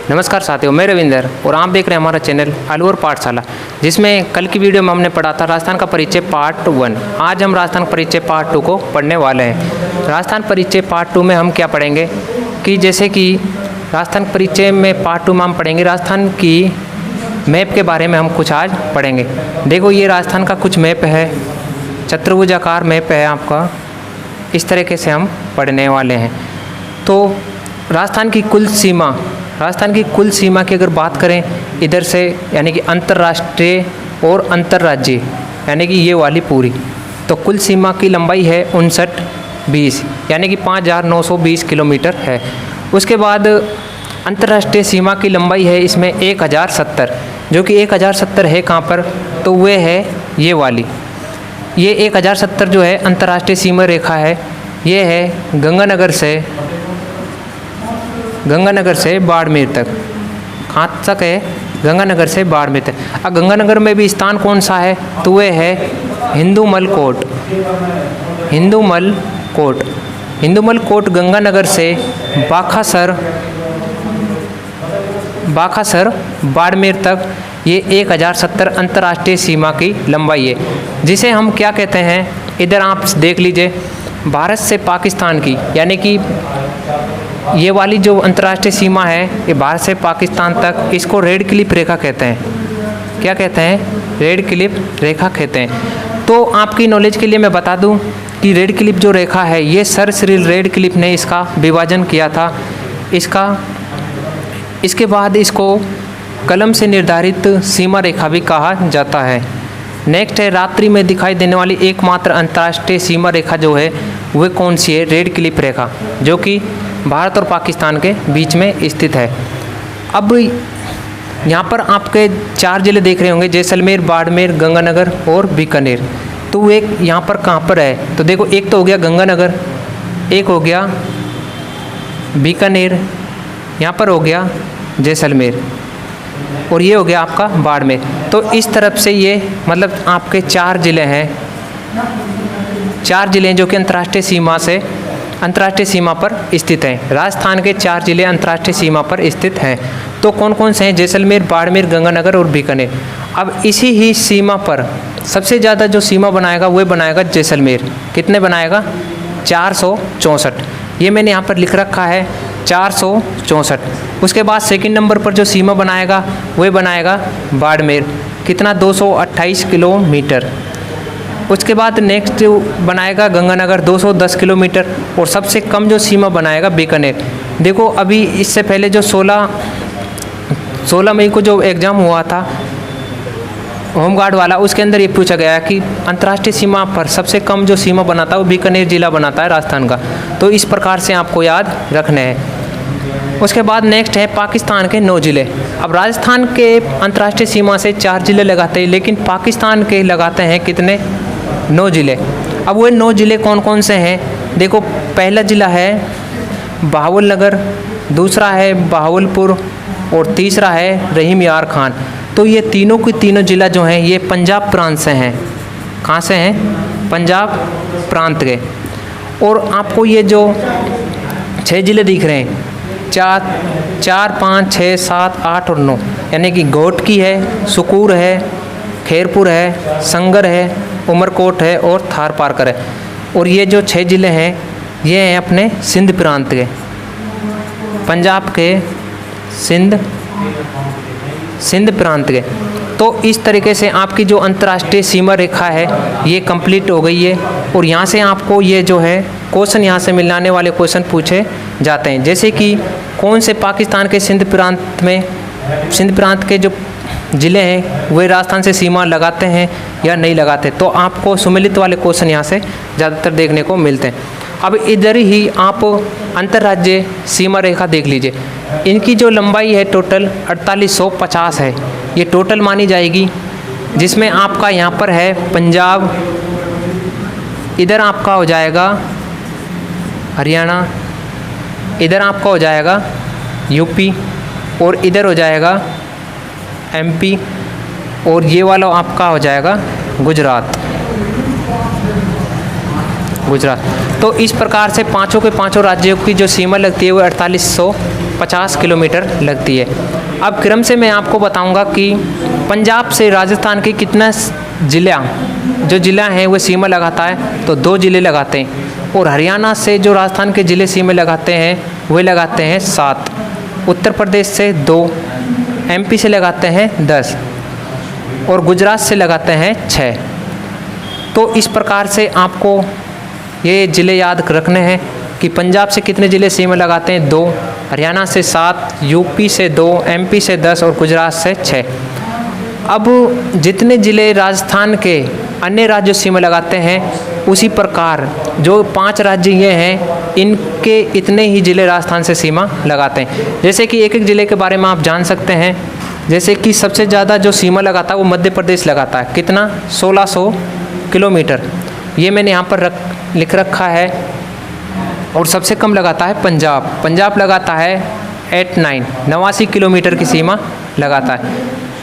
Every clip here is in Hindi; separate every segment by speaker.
Speaker 1: नमस्कार साथियों, मैं रविंदर और आप देख रहे हैं हमारा चैनल अलवर पाठशाला, जिसमें कल की वीडियो में हमने पढ़ा था राजस्थान का परिचय पार्ट 1। आज हम राजस्थान परिचय पार्ट 2 को पढ़ने वाले हैं। राजस्थान परिचय पार्ट 2 में हम क्या पढ़ेंगे कि जैसे कि राजस्थान परिचय में पार्ट 2 में हम पढ़ेंगे राजस्थान की मैप के बारे में हम कुछ आज पढ़ेंगे। देखो, ये राजस्थान का कुछ मैप है, चतुर्भुजाकार मैप है आपका। इस तरीके से हम पढ़ने वाले हैं। तो राजस्थान की कुल सीमा की अगर बात करें इधर से, यानी कि अंतर्राष्ट्रीय और अंतर्राज्यीय, यानी कि ये वाली पूरी, तो कुल सीमा की लंबाई है 5920, यानी कि 5920 किलोमीटर है। उसके बाद अंतर्राष्ट्रीय सीमा की लंबाई है इसमें 1070, जो कि 1070 है कहाँ पर, तो वे है ये वाली। ये 1070 जो है अंतर्राष्ट्रीय सीमा रेखा है, ये है गंगानगर से बाड़मेर तक। कहाँ तक है? गंगानगर से बाड़मेर तक। अब गंगानगर में भी स्थान कौन सा है, तो वह है हिंदूमल कोट गंगानगर से बाखासर बाड़मेर तक, ये 1070 अंतर्राष्ट्रीय सीमा की लंबाई है, जिसे हम क्या कहते हैं, इधर आप देख लीजिए, भारत से पाकिस्तान की, यानी कि ये वाली जो अंतर्राष्ट्रीय सीमा है ये भारत से पाकिस्तान तक, इसको रेड क्लिफ रेखा कहते हैं। क्या कहते हैं? रेड क्लिफ रेखा कहते हैं। तो आपकी नॉलेज के लिए मैं बता दूं कि रेड क्लिफ जो रेखा है, ये सर सिरिल रेड क्लिफ ने इसका विभाजन किया था। इसके बाद इसको कलम से निर्धारित सीमा रेखा भी कहा जाता है। नेक्स्ट है, रात्रि में दिखाई देने वाली एकमात्र अंतर्राष्ट्रीय सीमा रेखा जो है वह कौन सी है? रेड क्लिफ रेखा, जो कि भारत और पाकिस्तान के बीच में स्थित है। अब यहाँ पर आपके 4 जिले देख रहे होंगे, जैसलमेर, बाड़मेर, गंगानगर और बीकानेर। तो एक यहाँ पर कहाँ पर है, तो देखो, एक तो हो गया गंगानगर, एक हो गया बीकानेर, यहाँ पर हो गया जैसलमेर, और ये हो गया आपका बाड़मेर। तो इस तरफ से ये मतलब आपके 4 जिले हैं, 4 जिले जो कि अंतर्राष्ट्रीय सीमा पर स्थित हैं। राजस्थान के 4 जिले अंतर्राष्ट्रीय सीमा पर स्थित हैं। तो कौन कौन से हैं? जैसलमेर, बाड़मेर, गंगानगर और बीकानेर। अब इसी ही सीमा पर सबसे ज़्यादा जो सीमा बनाएगा वह बनाएगा जैसलमेर। कितने बनाएगा? 464। ये मैंने यहाँ पर लिख रखा है 464। उसके बाद सेकंड नंबर पर जो सीमा बनाएगा वह बनाएगा बाड़मेर। कितना? 228 किलोमीटर। उसके बाद नेक्स्ट बनाएगा गंगानगर 210 किलोमीटर, और सबसे कम जो सीमा बनाएगा बीकानेर। देखो, अभी इससे पहले जो 16 मई को जो एग्ज़ाम हुआ था होमगार्ड वाला, उसके अंदर ये पूछा गया कि अंतर्राष्ट्रीय सीमा पर सबसे कम जो सीमा बनाता है वो बीकानेर जिला बनाता है राजस्थान का। तो इस प्रकार से आपको याद रखने हैं। उसके बाद नेक्स्ट है पाकिस्तान के 9 जिले। अब राजस्थान के अंतर्राष्ट्रीय सीमा से 4 जिले लगाते हैं, लेकिन पाकिस्तान के लगाते हैं कितने? 9 जिले। अब वो 9 जिले कौन कौन से हैं? देखो, पहला जिला है बहावलनगर, दूसरा है बहावलपुर, और तीसरा है रहीम यार खान। तो ये तीनों की तीनों जिला जो हैं ये पंजाब प्रांत से हैं। कहाँ से हैं? पंजाब प्रांत के। और आपको ये जो 6 जिले दिख रहे हैं, 4, 5, 6, 7, 8 और 9, यानी कि घोटकी है, सुकूर है, खैरपुर है, संगर है, उमरकोट है और थार पारकर है। और ये जो 6 जिले हैं ये हैं अपने सिंध प्रांत के, पंजाब के सिंध प्रांत के। तो इस तरीके से आपकी जो अंतर्राष्ट्रीय सीमा रेखा है ये कंप्लीट हो गई है। और यहाँ से आपको ये जो है क्वेश्चन, यहाँ से मिलाने वाले क्वेश्चन पूछे जाते हैं, जैसे कि कौन से पाकिस्तान के सिंध प्रांत के जो ज़िले हैं वे राजस्थान से सीमा लगाते हैं या नहीं लगाते। तो आपको सुमेलित वाले क्वेश्चन यहाँ से ज़्यादातर देखने को मिलते हैं। अब इधर ही आप अंतर्राज्यीय सीमा रेखा देख लीजिए। इनकी जो लंबाई है टोटल 4850 है, ये टोटल मानी जाएगी, जिसमें आपका यहाँ पर है पंजाब, इधर आपका हो जाएगा हरियाणा, इधर आपका हो जाएगा यूपी, और इधर हो जाएगा एमपी, और ये वाला आपका हो जाएगा गुजरात। तो इस प्रकार से पांचों के पांचों राज्यों की जो सीमा लगती है वो 4850 50 किलोमीटर लगती है। अब क्रम से मैं आपको बताऊंगा कि पंजाब से राजस्थान के कितना जिला हैं वो सीमा लगाता है, तो 2 ज़िले लगाते हैं। और हरियाणा से जो राजस्थान के ज़िले सीमा लगाते हैं वे लगाते हैं 7, उत्तर प्रदेश से 2, MP से लगाते हैं 10 और गुजरात से लगाते हैं 6। तो इस प्रकार से आपको ये ज़िले याद रखने हैं कि पंजाब से कितने ज़िले सीमा लगाते हैं 2, हरियाणा से 7, यूपी से 2, MP से 10 और गुजरात से 6। अब जितने ज़िले राजस्थान के अन्य राज्यों सीमा लगाते हैं उसी प्रकार जो 5 राज्य ये हैं इनके इतने ही ज़िले राजस्थान से सीमा लगाते हैं। जैसे कि एक एक ज़िले के बारे में आप जान सकते हैं। जैसे कि सबसे ज़्यादा जो सीमा लगाता है वो मध्य प्रदेश लगाता है, कितना 1600 किलोमीटर, ये मैंने यहाँ पर लिख रखा है। और सबसे कम लगाता है पंजाब लगाता है 89 किलोमीटर की सीमा लगाता है।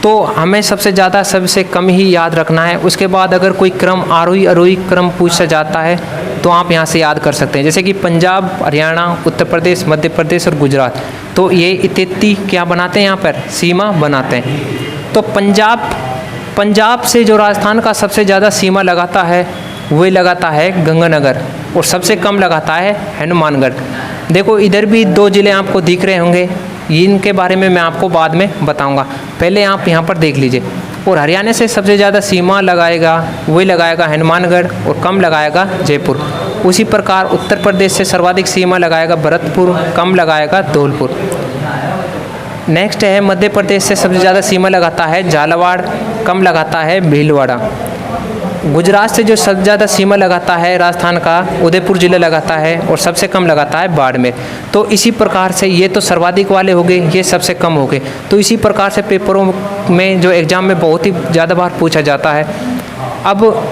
Speaker 1: तो हमें सबसे ज़्यादा सबसे कम ही याद रखना है। उसके बाद अगर कोई क्रम आरोही अरोही क्रम पूछा जाता है तो आप यहाँ से याद कर सकते हैं, जैसे कि पंजाब, हरियाणा, उत्तर प्रदेश, मध्य प्रदेश और गुजरात। तो ये 33 क्या बनाते हैं यहाँ पर सीमा बनाते हैं। तो पंजाब से जो राजस्थान का सबसे ज़्यादा सीमा लगाता है वही लगाता है गंगानगर और सबसे कम लगाता है हनुमानगढ़। देखो इधर भी 2 ज़िले आपको दिख रहे होंगे, इनके बारे में मैं आपको बाद में बताऊंगा, पहले आप यहाँ पर देख लीजिए। और हरियाणा से सबसे ज़्यादा सीमा लगाएगा वही लगाएगा हनुमानगढ़ और कम लगाएगा जयपुर। उसी प्रकार उत्तर प्रदेश से सर्वाधिक सीमा लगाएगा भरतपुर, कम लगाएगा धौलपुर। नेक्स्ट है मध्य प्रदेश से सबसे ज़्यादा सीमा लगाता है झालावाड़, कम लगाता है भीलवाड़ा। गुजरात से जो सबसे ज़्यादा सीमा लगाता है राजस्थान का उदयपुर ज़िला लगाता है और सबसे कम लगाता है बाड़मेर। तो इसी प्रकार से ये तो सर्वाधिक वाले हो गए, ये सबसे कम हो गए। तो इसी प्रकार से पेपरों में जो एग्ज़ाम में बहुत ही ज़्यादा बार पूछा जाता है। अब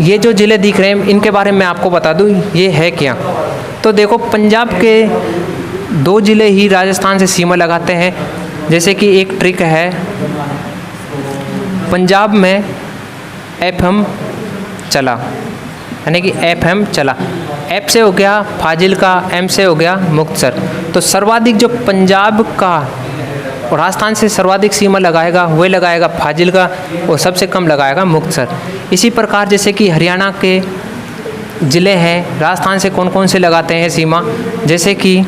Speaker 1: ये जो ज़िले दिख रहे हैं इनके बारे में आपको बता दूँ ये है क्या। तो देखो पंजाब के 2 ज़िले ही राजस्थान से सीमा लगाते हैं। जैसे कि एक ट्रिक है, पंजाब में FM चला, यानी कि FM चला, F से हो गया फाजिल्का, M से हो गया मुक्तसर। तो सर्वाधिक जो पंजाब का और राजस्थान से सर्वाधिक सीमा लगाएगा वही लगाएगा फाजिल्का और सबसे कम लगाएगा मुक्तसर। इसी प्रकार जैसे कि हरियाणा के ज़िले हैं राजस्थान से कौन कौन से लगाते हैं सीमा, जैसे कि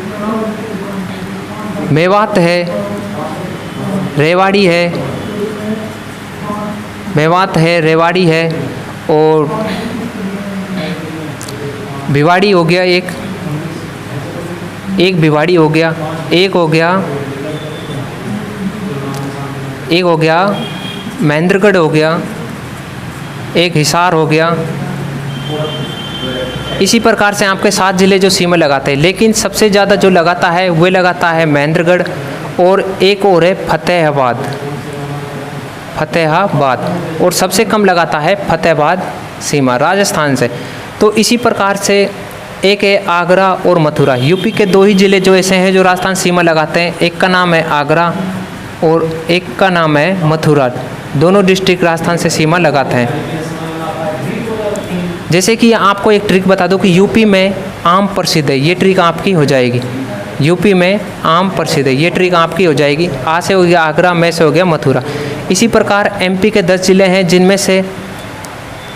Speaker 1: मेवात है, रेवाड़ी है, और भिवाड़ी हो गया, एक भिवाड़ी हो गया, एक हो गया महेंद्रगढ़ हो गया, एक हिसार हो गया। इसी प्रकार से आपके 7 ज़िले जो सीमा लगाते हैं, लेकिन सबसे ज़्यादा जो लगाता है वह लगाता है महेंद्रगढ़ और एक और है फतेहाबाद और सबसे कम लगाता है फतेहाबाद सीमा राजस्थान से। तो इसी प्रकार से एक है आगरा और मथुरा। यूपी के 2 ही ज़िले जो ऐसे हैं जो राजस्थान सीमा लगाते हैं, एक का नाम है आगरा और एक का नाम है मथुरा। दोनों डिस्ट्रिक्ट राजस्थान से सीमा लगाते हैं। जैसे कि आपको एक ट्रिक बता दूं कि यूपी में आम प्रसिद्ध है, ये ट्रिक आपकी हो जाएगी। यूपी में आम प्रसिद्ध है, ये ट्रिक आपकी हो जाएगी। आ से हो गया आगरा, में से हो गया मथुरा। इसी प्रकार MP के 10 ज़िले हैं जिनमें से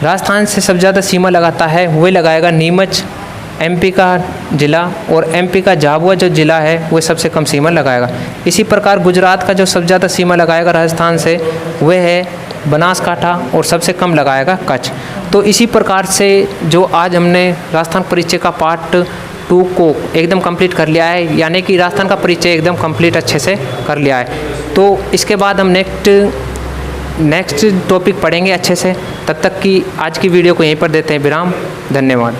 Speaker 1: राजस्थान से सबसे ज़्यादा सीमा लगाता है वही लगाएगा नीमच MP का ज़िला, और MP का झाबुआ जो ज़िला है वह सबसे कम सीमा लगाएगा। इसी प्रकार गुजरात का जो सबसे ज़्यादा सीमा लगाएगा राजस्थान से वह है बनासकांठा और सबसे कम लगाएगा कच्छ। तो इसी प्रकार से जो आज हमने राजस्थान परिचय का पार्ट 2 को एकदम कंप्लीट कर लिया है, यानी कि राजस्थान का परिचय एकदम कंप्लीट अच्छे से कर लिया है। तो इसके बाद हम नेक्स्ट टॉपिक पढ़ेंगे अच्छे से। तब तक की आज की वीडियो को यहीं पर देते हैं विराम। धन्यवाद।